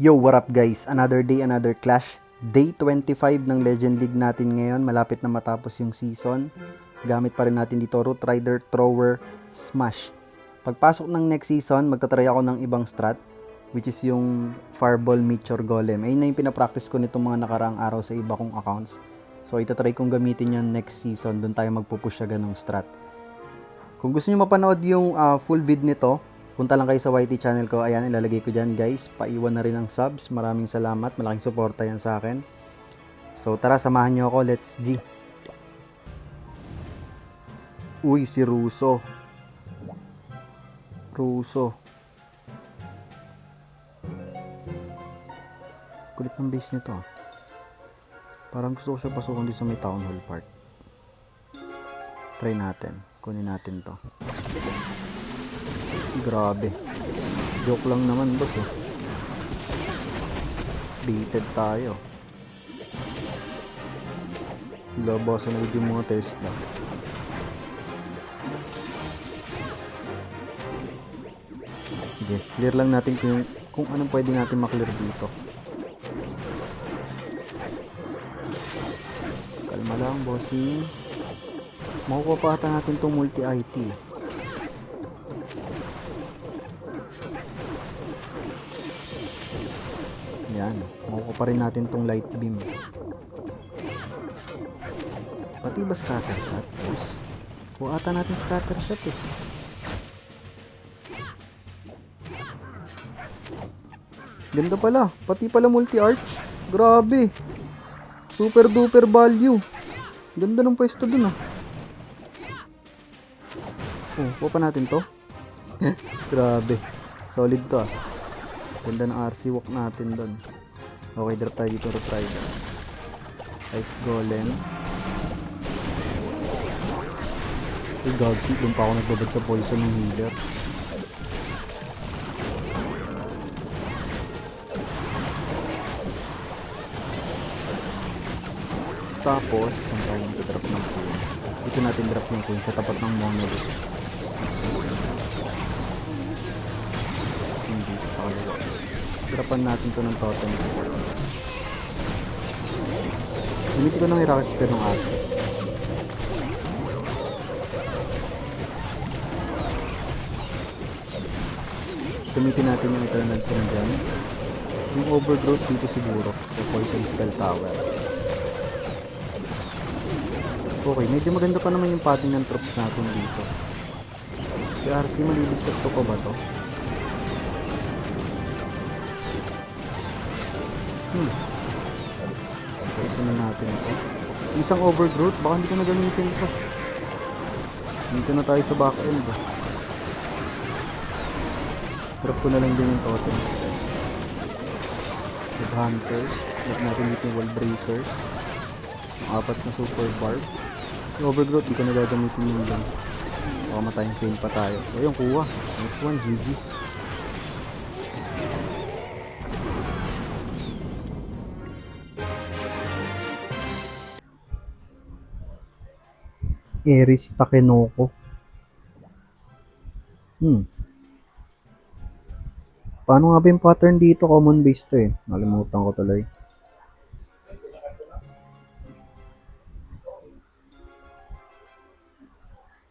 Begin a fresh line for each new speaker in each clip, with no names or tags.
Yo, what up guys? Another day, another clash. Day 25 ng Legend League natin ngayon. Malapit na matapos yung season. Gamit pa rin natin dito Root Rider, Thrower, Smash. Pagpasok ng next season, magtatry ako ng ibang strat, which is yung Fireball Meteor Golem. Ayun na yung pinapractice ko nitong mga nakaraang araw sa iba kong accounts. So itatry kong gamitin yun next season. Doon tayo magpupush siya ganong strat. Kung gusto niyo mapanood yung full vid nito, punta lang kayo sa YT channel ko. Ayan, ilalagay ko dyan guys. Paiwan na rin ng subs. Maraming salamat. Malaking suporta yan sa akin. So tara, samahan niyo ako. Let's G. Uy, si Russo. Kulit ng base nito. Parang gusto ko siya pasukan dito sa may town hall part. Try natin. Kunin natin to. Grabe. Joke lang naman boss eh. Baited tayo. Labasan na yung mga Tesla. Sige, clear lang natin kung anong pwede natin maklear dito. Kalma lang bossing. Makukuha pa ata natin itong multi-IT. Yan. Makukuha pa rin natin itong light beam. Pati ba scatter shot? Boss. Kuha ata natin scatter shot eh. Ganda pala. Pati pala multi-arch. Grabe. Super duper value. Ganda ng pwesto dun ah. Oh, kuha pa natin to. Grabe. Solid to ah. Ganda ng RC walk natin dun. Okay, drop tayo dito. Root Rider. Ice Golem. Uy, gagsi. Doon pa ako nagbabad sa poison ng healer. Tapos, saan tayo nag-drop ng coin? Dito natin drop yung coin sa tapat ng monolith. Skin dito sa kaliwa. Dropan natin to ng totem spell. Gamitin ko ng Miracle Spell ng RC. Gamitin natin yung Eternal Tomb dyan. Yung Overgrowth dito siguro sa Poison Spell Tower. Okay, medyo maganda pa naman yung pattern ng troops natin dito. Si RC, maliligtas ko pa ba to? Okay, isa na natin ito. Isang Overgrowth, baka hindi ko na gamitin ito. Dito na tayo sa back end. Drop ko na lang din yung totems. Headhunters. Drop natin dito yung Wall Breakers. Ang apat na Super Barb. Yung Overgrowth, di ko na gagamitin yung lang. Baka matayang fail pa tayo. So, ayun, kuha. Nice one, GG's. Ares Takenoko. Paano nga ba yung pattern dito? Common base to eh. Nalimutan ko tuloy.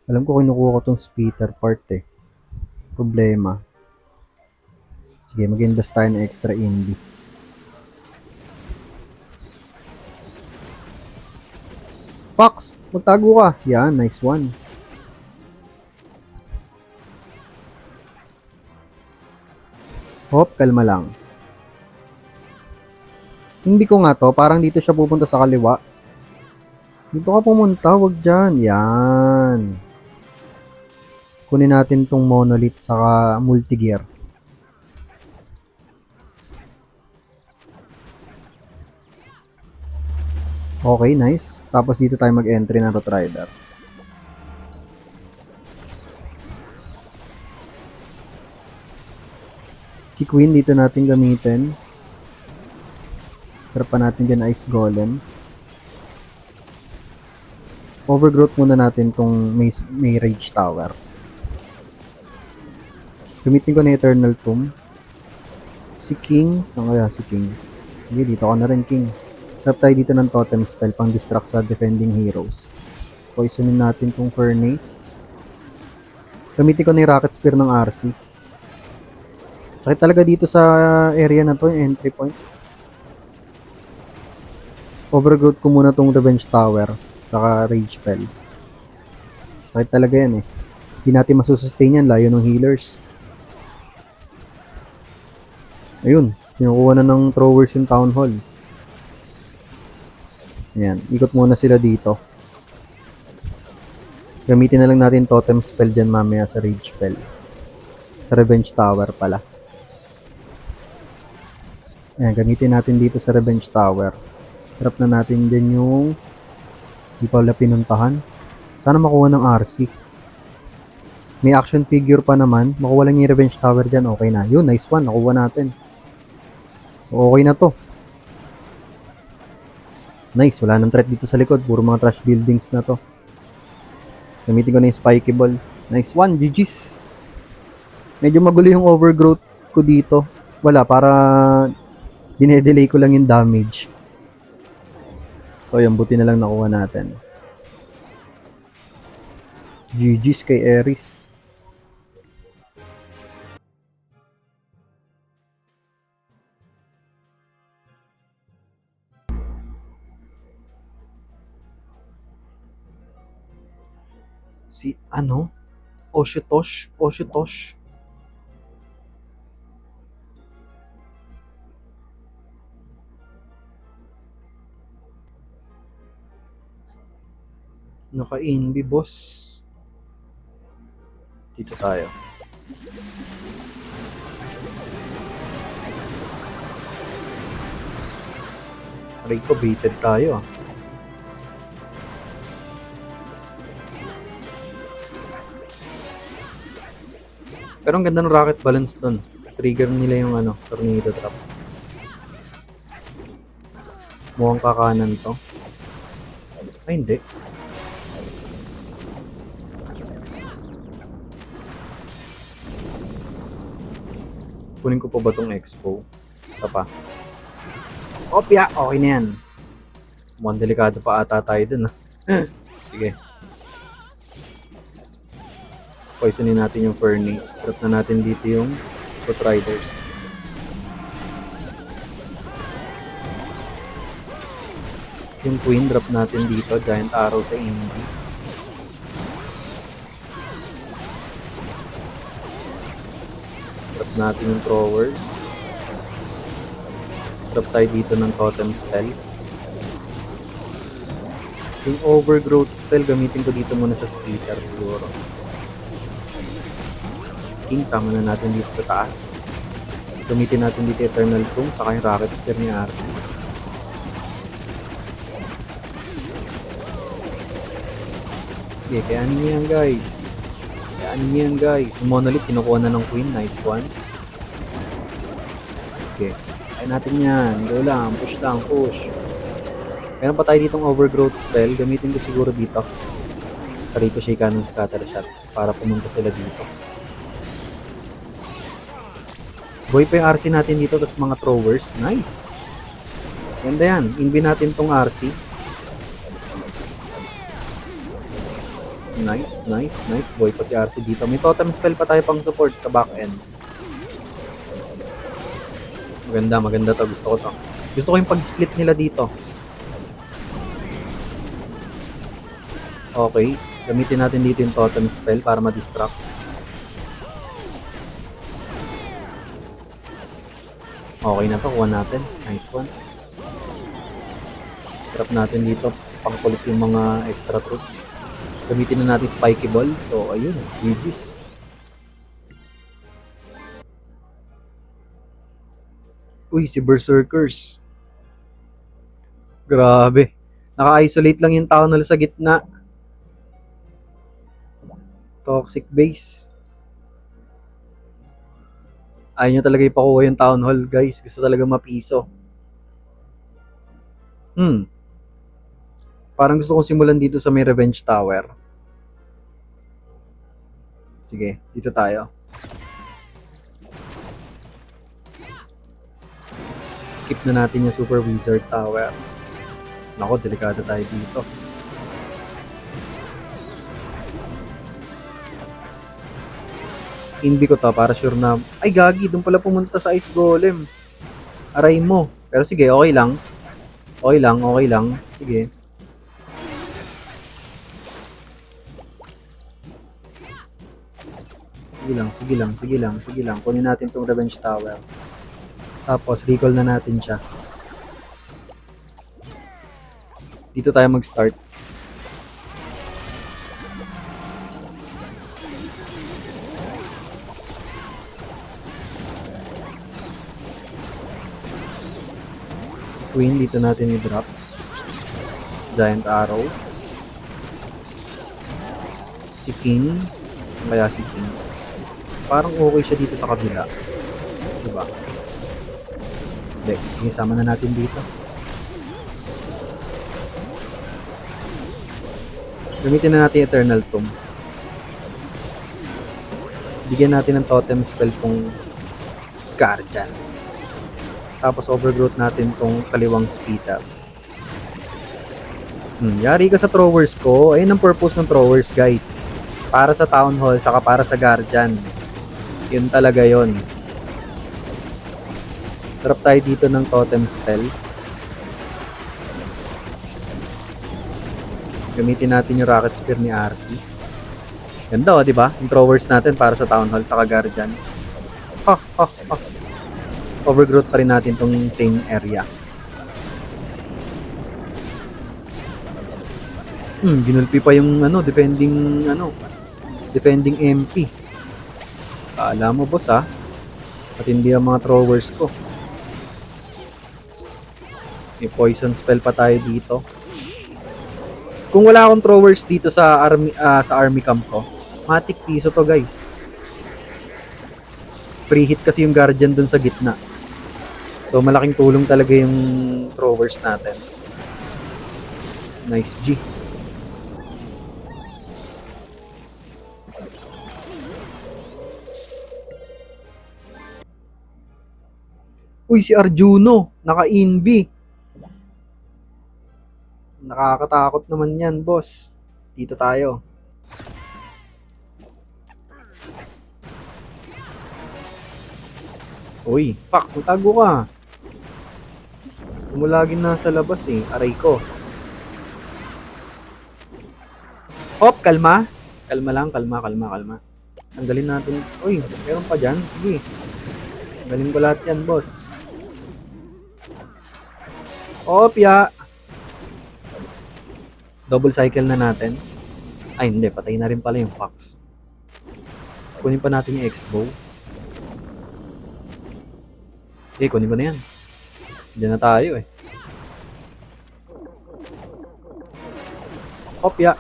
Alam ko kinukuha ko tong spitter part eh. Problema. Sige, mag-invest tayo ng extra indie. Fox! Magtago ka! Yan, nice one. Hop, kalma lang. Hindi ko nga to, parang dito siya pupunta sa kaliwa. Dito ka pumunta, wag dyan. Yan. Kunin natin tong monolith saka multigear. Okay, nice. Tapos dito tayo mag-entry ng Root Rider. Si Queen dito natin gamitin. Pero pa natin dyan Ice Golem. Overgrowth muna natin tong may Rage Tower. Gamitin ko na Eternal Tomb. Si King. Saan kaya si King? Sige, dito ako na rin, King. Trap tayo dito ng totem spell pang distract sa defending heroes. Poisonin natin tong Furnace. Gamitin ko na yung Rocket Spear ng RC. Sakit talaga dito sa area na to, yung entry point. Overgrowth ko muna tong Revenge Tower. Saka Rage Spell. Sakit talaga yan eh. Hindi natin masusustain yan, layo ng healers. Ayun, kinukuha na ng throwers yung Town Hall. Ayan, ikot muna sila dito. Gamitin na lang natin totem spell dyan mamaya sa Rage Spell. Sa Revenge Tower pala. Ayan, gamitin natin dito sa Revenge Tower. Trap na natin din yung di pala pinuntahan. Sana makuha ng RC. May action figure pa naman. Makuha lang yung Revenge Tower dyan. Okay na. Yun, nice one. Nakuha natin. So, okay na to. Nice. Wala nang threat dito sa likod. Puro mga trash buildings na to. Gamitin ko na yung spiky ball. Nice one. GG's. Medyo magulo yung overgrowth ko dito. Wala. Para dinedelay ko lang yung damage. So, yung buti na lang nakuha natin. GG's kay Ares. Si ano? Oshutosh? Oshutosh? Naka-inbi, boss. Dito tayo. Aray ko, baited tayo ah. Pero ang ganda ng rocket balance doon. Trigger nila yung ano, tornado trap. Mukhang kakanan to. Ay, hindi. Kunin ko pa ba tong expo? Isa pa. Opya! Okay na yan. Mukhang delikado pa ata tayo dun ah. Sige. Poisonin natin yung Furnace. Trap na natin dito yung Foot Riders. Yung Queen, drop natin dito. Giant Arrow sa Indy. Drop natin yung Throwers. Drop tayo dito ng Totem Spell. Yung Overgrowth Spell, gamitin ko dito muna sa Splitter siguro. King, sama na natin dito sa taas. Gamitin natin dito Eternal Tomb, saka yung Rocket Spear ni RC. Okay, kaya ano yan guys? Yung Monolith, kinukuha na ng Queen, nice one. Okay, kaya natin yan. Go lang, push lang, push. Meron pa tayo ditong Overgrowth Spell, gamitin ko siguro dito. Sa Ricochet Cannon Scatter Shot, para pumunta sila dito. Boy pa yung RC natin dito, tapos mga throwers. Nice. Ganda yan. Inbi natin tong RC. Nice. Boy pa si RC dito. May totem spell pa tayo pang support sa back end. Maganda to. Gusto ko to. Gusto ko yung pag-split nila dito. Okay. Gamitin natin dito yung totem spell para ma-distract. Okay na to, kuha natin. Nice one. Trap natin dito. Pangkulit yung mga extra troops. Gamitin na natin spiky ball. So, ayun. GG's. Uy, si Berserkers. Grabe. Naka-isolate lang yung tao nila sa gitna. Toxic base. Ayaw nyo talaga ipakuha yung Town Hall, guys. Gusto talaga mapiso. Parang gusto kong simulan dito sa may Revenge Tower. Sige, dito tayo. skip na natin yung Super Wizard Tower. Nako, delikado tayo dito. Inbi ko to para sure na, ay gagi, doon pala pumunta sa Ice Golem. Aray mo. Pero sige, okay lang. Okay lang, okay lang. Sige. Sige lang, sige lang, sige lang, sige lang. Kunin natin tong Revenge Tower. Tapos, recall na natin siya. Dito tayo mag-start. Queen, dito natin i-drop. Giant Arrow. Si King. Saan kaya si King? Parang okay siya dito sa kabila. Diba? Hindi. Sige, sama na natin dito. Gamitin na natin Eternal Tomb. Bigyan natin ng totem spell kung Guardian. Tapos overgrowth natin tong kaliwang speed up. Yari ka sa throwers ko. Ayun ang purpose ng throwers, guys. Para sa Town Hall, saka para sa Guardian. Yun talaga yun. Drop tayo dito ng totem spell. Gamitin natin yung Rocket Spear ni RC. Ganda oh, di ba? Yung throwers natin para sa Town Hall, saka Guardian. Overgrowth pa rin natin tong same area. Ginulpi pa yung defending MP. Alam mo boss patindi ang mga throwers ko. May poison spell pa tayo dito. Kung wala akong throwers dito sa army camp ko, matik piso to guys. Free hit kasi yung Guardian dun sa gitna. So, malaking tulong talaga yung throwers natin. Nice G. Uy, si Arjuno. Naka-inbi. Nakakatakot naman yan, boss. Dito tayo. Uy, Pax, magtago ka. Gusto mo lagi nasa labas aray ko. Hop, kalma. Kalma lang, kalma. Tanggalin natin. Uy, meron pa dyan. Sige. Tanggalin ko lahat yan, boss. Hop, ya. Double cycle na natin. Ay, hindi. Patay na rin pala yung Fox. Kunin pa natin yung X-Bow. Okay, kunin ko na yan. Diyan na tayo Hopya.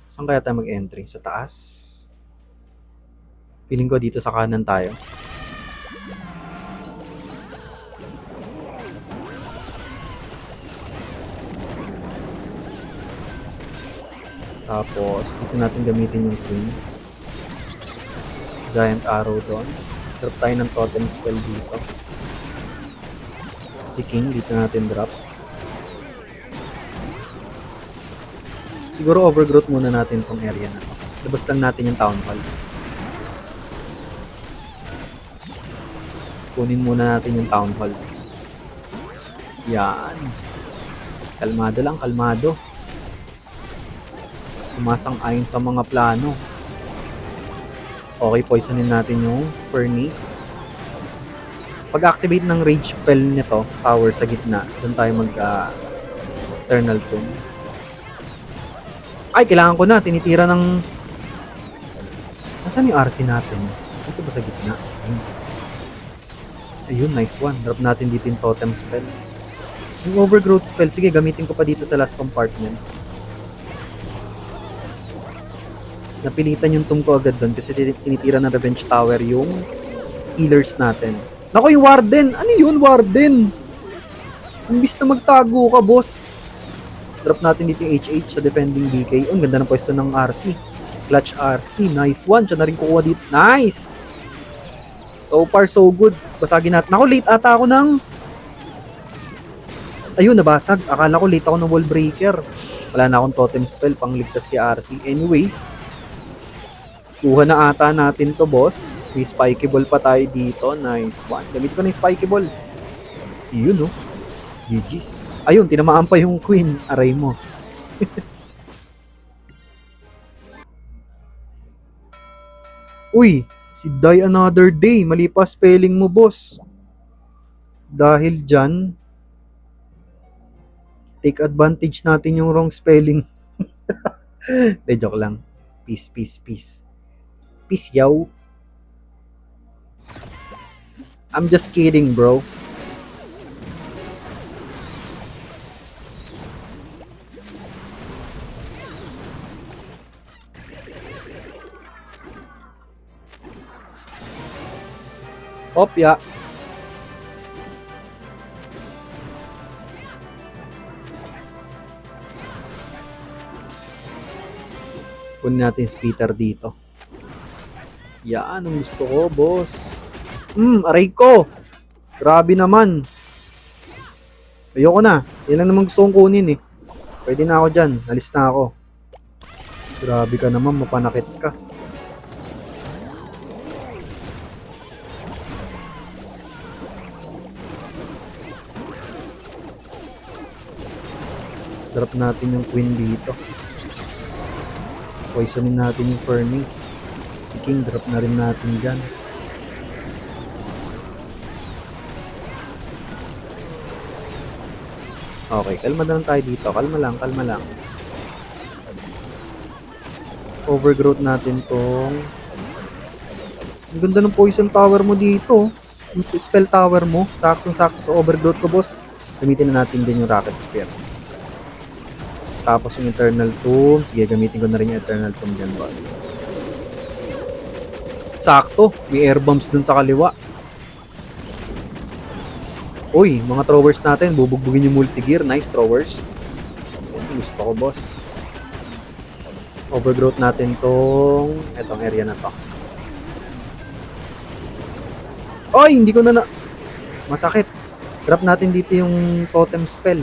Saan kaya tayo mag-entry? Sa taas? Feeling ko dito sa kanan tayo. Tapos, dito natin gamitin yung Queen. Giant Arrow doon. Drop tayo ng totem spell dito. Si King, dito natin drop. Siguro overgrowth muna natin tong area na to. Labas lang natin yung Town Hall. Kunin muna natin yung Town Hall. Yan. Kalmado lang, kalmado. Sumasang-ayon sa mga plano. Okay, poisonin natin yung Furnace. Pag-activate ng Rage spell nito, power sa gitna, doon tayo mag-Eternal Tomb. Ay, kailangan ko na. Tinitira ng... Nasaan yung RC natin? Ito ba sa gitna? Ayun, nice one. Drop natin dito yung Totem spell. Yung Overgrowth spell, sige, gamitin ko pa dito sa last compartment. Napilitan yung tomb ko agad doon kasi tinitira ng Revenge Tower yung healers natin. Nako, yung Warden! Ano yun, Warden? Imbis na magtago ka, boss. Drop natin dito yung HH sa defending BK. Ang ganda ng pwesto ng RC. Clutch RC. Nice one. Siya na rin kukuha dito. Nice! So far, so good. Basagin natin. Nako, late ata ako ng Ayun, nabasag. Akala ko late ako ng wall breaker. Wala na akong totem spell pang ligtas kay RC. Anyways, kuha na ata natin to, boss. May spiky ball pa tayo dito. Nice one. Gamit ko na yung spiky ball. Yun, no? GG's. Ayun, tinamaan pa yung queen. Aray mo. Uy, si Die Another Day. Mali pa spelling mo, boss. Dahil dyan, take advantage natin yung wrong spelling. De, joke lang. Peace, peace, peace. Peace, yo. I'm just kidding, bro. Opya. Kunin natin speeder dito. Yan, ang gusto ko, boss. Aray ko. Grabe naman. Ayoko na. Yan lang naman gusto kong kunin eh. Pwede na ako dyan. Alis na ako. Grabe ka naman, mapanakit ka. Drop natin yung queen dito. Poisonin natin yung furnace. Si king, drop na rin natin dyan. Okay, kalma na lang tayo dito. Kalma lang, kalma lang. Overgrowth natin tong... Ang ganda ng poison tower mo dito. Yung spell tower mo. Saktong-sakto sa overgrowth ko, boss. Gamitin na natin din yung rocket spear. Tapos yung eternal tomb. Sige, gamitin ko na rin yung eternal tomb dyan, boss. Sakto. May air bombs dun sa kaliwa. Uy, mga throwers natin. Bubugbugin yung multi-gear. Nice throwers. Gusto ko, boss. Overgrowth natin tong... Etong area na to. Oy, hindi ko na Masakit. Drop natin dito yung totem spell.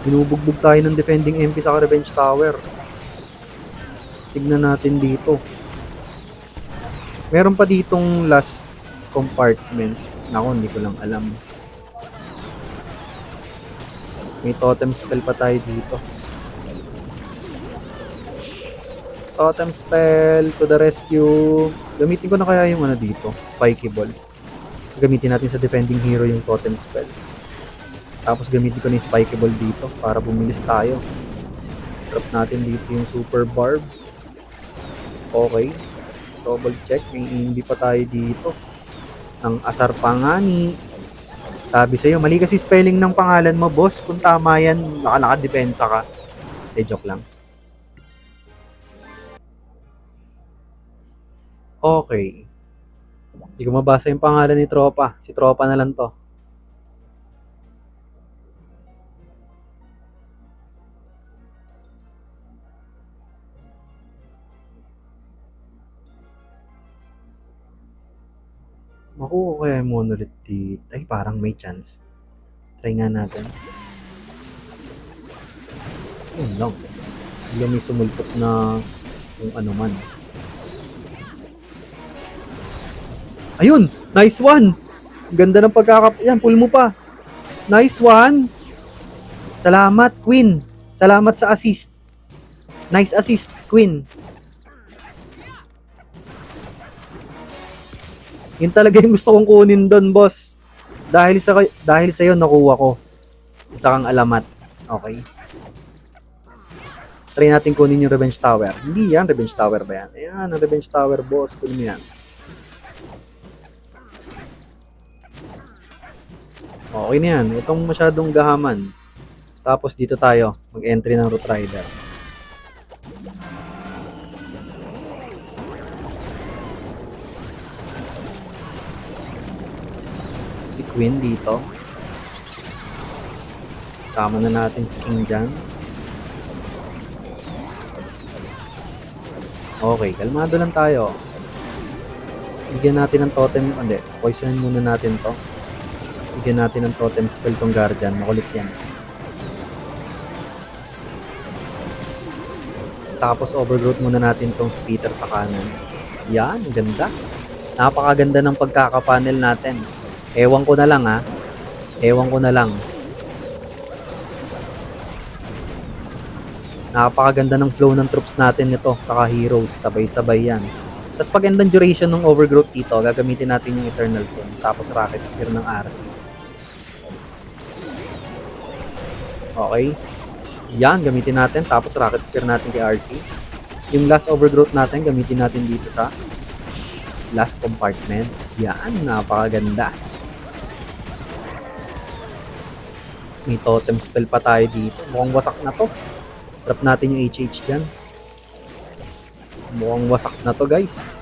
Binubugbog tayo ng defending MP sa revenge tower. Tignan natin dito. Meron pa ditong last compartment. Naku, hindi ko lang alam. May totem spell pa tayo dito. Totem spell to the rescue. Gamitin ko na kaya yung ano dito, spiky ball. Gamitin natin sa defending hero yung totem spell. Tapos gamitin ko na yung spiky ball dito para bumilis tayo. Drop natin dito yung super barb. Okay. Double check. May hindi pa tayo dito. Ang asar pa nga ni. Sabi sa'yo, mali kasi spelling ng pangalan mo, boss. Kung tama yan, naka-depensa ka. Joke lang. Okay. Hindi ko mabasa yung pangalan ni Tropa. Si Tropa na lang to. Makuha ko kaya yung monolith dito. Ay, parang may chance. Try nga natin. Yun lang. Hindi may sumulpok na kung ano man. Ayun! Nice one! Ganda ng Yan, pull mo pa. Nice one! Salamat, Queen. Salamat sa assist. Nice assist, Queen. Yun talaga yung gusto kong kunin doon, boss. Dahil sa'yo, nakuha ko. Isa kang alamat. Okay. Try natin kunin yung Revenge Tower. Hindi yan, Revenge Tower ba yan? Ayan, ang Revenge Tower, boss. Kunin mo yan. Okay na yan. Itong masyadong gahaman. Tapos dito tayo. Mag-entry ng Root Rider. Si Queen dito. Sama na natin si King dyan. Okay, kalmado lang tayo. Bigyan natin ng totem. Hindi, poisonin muna natin to. bigyan natin ng totem spell tong Guardian. Makulit yan. Tapos overgrowth muna natin tong Spitter sa kanan. Yan, ganda. Napakaganda ng pagkakapanel natin. Ewan ko na lang ha. Ewan ko na lang. Napakaganda ng flow ng troops natin nito, saka heroes, sabay-sabay yan. Tapos pag end ng duration ng overgrowth dito, gagamitin natin yung Eternal Tune, tapos Rocket Spear ng RC. Okay. Yan, gamitin natin, tapos Rocket Spear natin kay RC. Yung last overgrowth natin, gamitin natin dito sa last compartment. Yan, napakaganda. May totem spell pa tayo dito. Mukhang wasak na to. Trap natin yung HH dyan. Mukhang wasak na to, guys.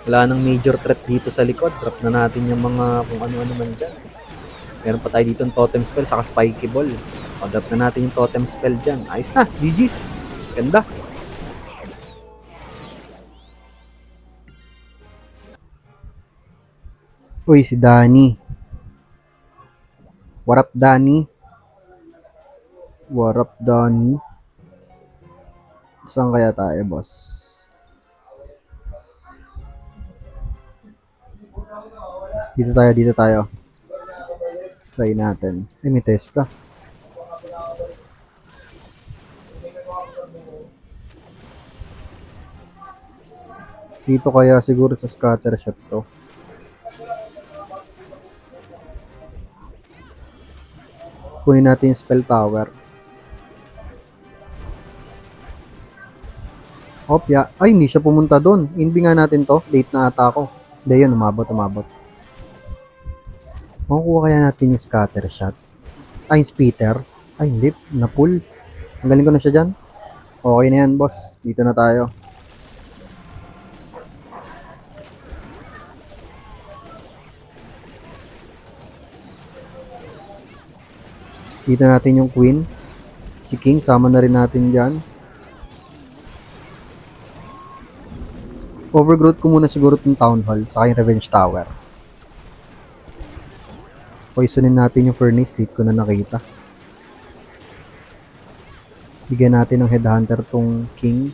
Wala nang major threat dito sa likod. Trap na natin yung mga kung ano-ano man dyan. Meron pa tayo dito ng totem spell saka spiky ball. Pag-drop na natin yung totem spell dyan. Ayos na, GG's. Ganda. Uy, si Danny. What up, Danny? What up, Danny? Saan kaya tayo, boss? Dito tayo. Try natin. Ay, may Tesla. Dito kaya siguro sa scatter shot to. Kunin natin yung spell tower. Opya. Ay, hindi siya pumunta doon. Inbi nga natin to. Late na ata ako. Hindi yun, umabot. Makukuha kaya natin yung scatter shot. Ay, yung spitter. Ay, hindi. Na-pull. Ang galing ko na siya dyan. Okay na yan, boss. Dito na tayo. Dito natin yung queen. Si king, sama na rin natin dyan. Overgrowth ko muna siguro itong town hall sa yung revenge tower. Poisonin natin yung furnace. Late ko na nakita. Bigyan natin ng headhunter tong king.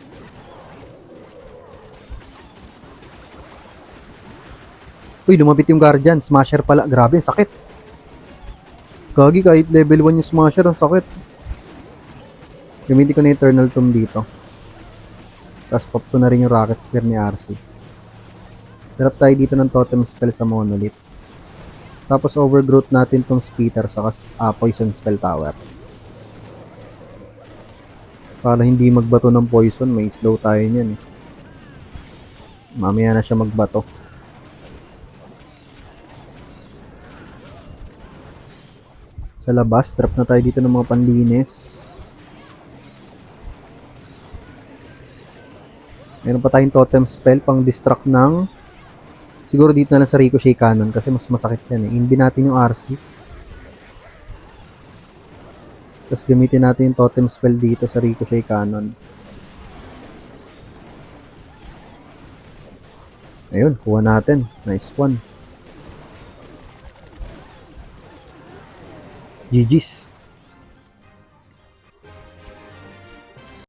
Uy, lumapit yung guardian. Smasher pala. Grabe, sakit. Gagi, kahit level 1 yung smasher, ang sakit. Gamitin ko na Eternal Tomb dito. Tapos pop ko na rin yung Rocket Spear ni RC. Drop tayo dito ng Totem Spell sa Monolith. Tapos overgrowth natin tong Spitter sa Poison Spell Tower. Para hindi magbato ng poison, may slow tayo niyan. Mamaya na siya magbato. Sa labas, drop na tayo dito ng mga panlinis. Meron pa tayong totem spell pang distract ng siguro dito na lang sa Ricochet Cannon kasi mas masakit yan eh. Inbi natin yung RC. Tapos gamitin natin yung totem spell dito sa Ricochet Cannon. Ayun, kuha natin. Nice one. GG's.